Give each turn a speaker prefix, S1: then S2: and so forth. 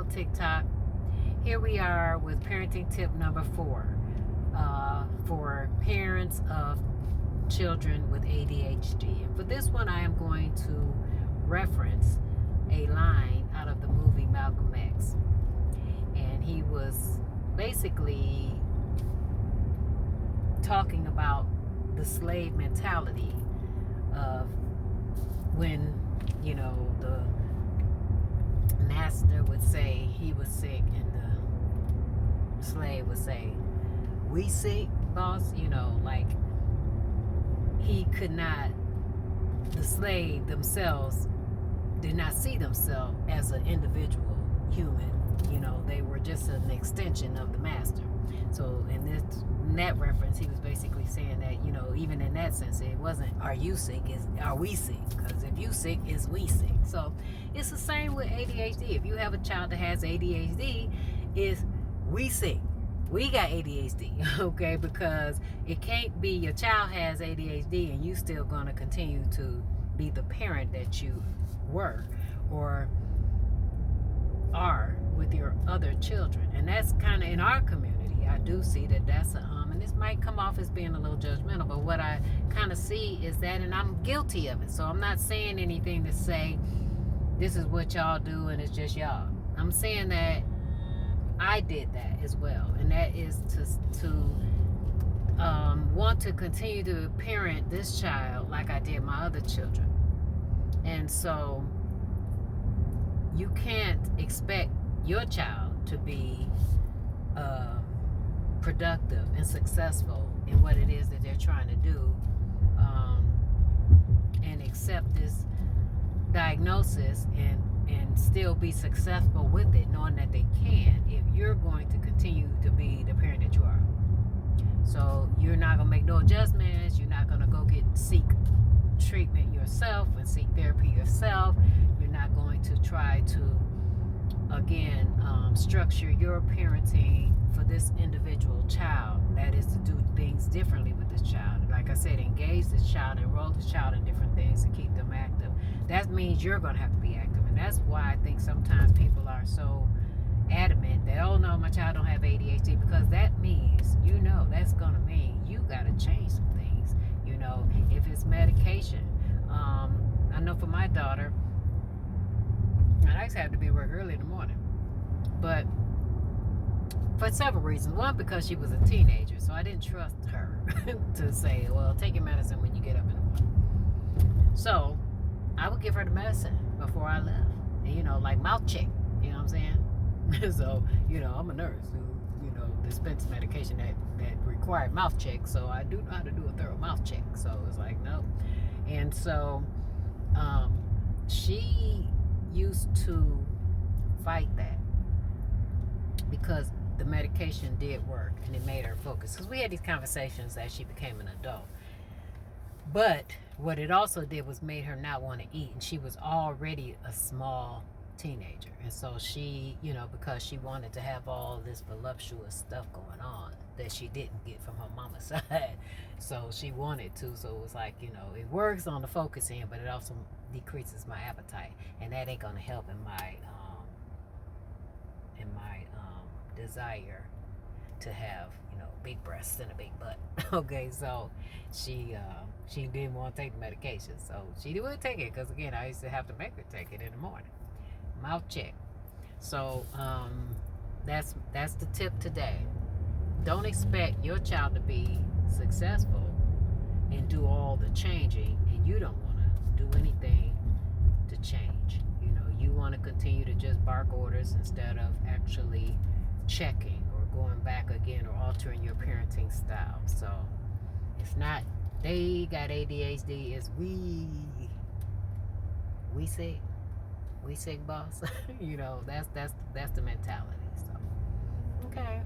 S1: on TikTok. Here we are with parenting tip number 4 for parents of children with ADHD. And for this one, I am going to reference a line out of the movie Malcolm X. And he was basically talking about the slave mentality of when, the master would say he was sick and the slave would say, "We sick, boss?" Like he could not, the slave themselves did not see themselves as an individual human. They were just an extension of the master. So in that reference, he was basically saying that, even in that sense, it wasn't "are you sick?" it's "are we sick?" Because if you sick, it's we sick. So it's the same with ADHD. If you have a child that has ADHD, it's we sick. We got ADHD, okay? Because it can't be your child has ADHD and you still going to continue to be the parent that you were or are with your other children. And that's kind of in our community. I do see that that's and this might come off as being a little judgmental, but what I kind of see is that, and I'm guilty of it. So I'm not saying anything to say this is what y'all do and it's just y'all. I'm saying that I did that as well, and that is to want to continue to parent this child like I did my other children. And so you can't expect your child to be productive and successful in what it is that they're trying to do, and accept this diagnosis and still be successful with it, knowing that they can, if you're going to continue to be the parent that you are. So you're not going to make no adjustments. You're not going to go seek treatment yourself and seek therapy yourself. You're not going to try to, again, structure your parenting for this individual child. That is to do things differently with this child. Like I said, engage this child, enroll this child in different things to keep them active. That means you're going to have to be active. And that's why I think sometimes people are so adamant that, oh no, my child don't have ADHD, because that means, that's going to mean you got to change some things. If it's medication, I know for my daughter, I used to have to be at work early in the morning, but for several reasons. One, because she was a teenager, so I didn't trust her to say, well, take your medicine when you get up in the morning. So I would give her the medicine before I left, and, like mouth check, you know what I'm saying? So, I'm a nurse who, dispense medication that required mouth check, so I do know how to do a thorough mouth check. So it's like, no. And so she used to fight that because the medication did work and it made her focus. Because we had these conversations as she became an adult. But what it also did was made her not want to eat. And she was already a small teenager. And so she, because she wanted to have all this voluptuous stuff going on that she didn't get from her mama's side. So she wanted to. So it was like, it works on the focus end, but it also decreases my appetite. And that ain't going to help in my desire to have, big breasts and a big butt. Okay, so she didn't want to take the medication. So she would take it because, again, I used to have to make her take it in the morning. Mouth check. So that's the tip today. Don't expect your child to be successful and do all the changing, and you don't want to do anything to change. You want to continue to just bark orders instead of actually checking or going back again or altering your parenting style. So it's not they got ADHD, it's we sick, boss. That's the mentality. So okay.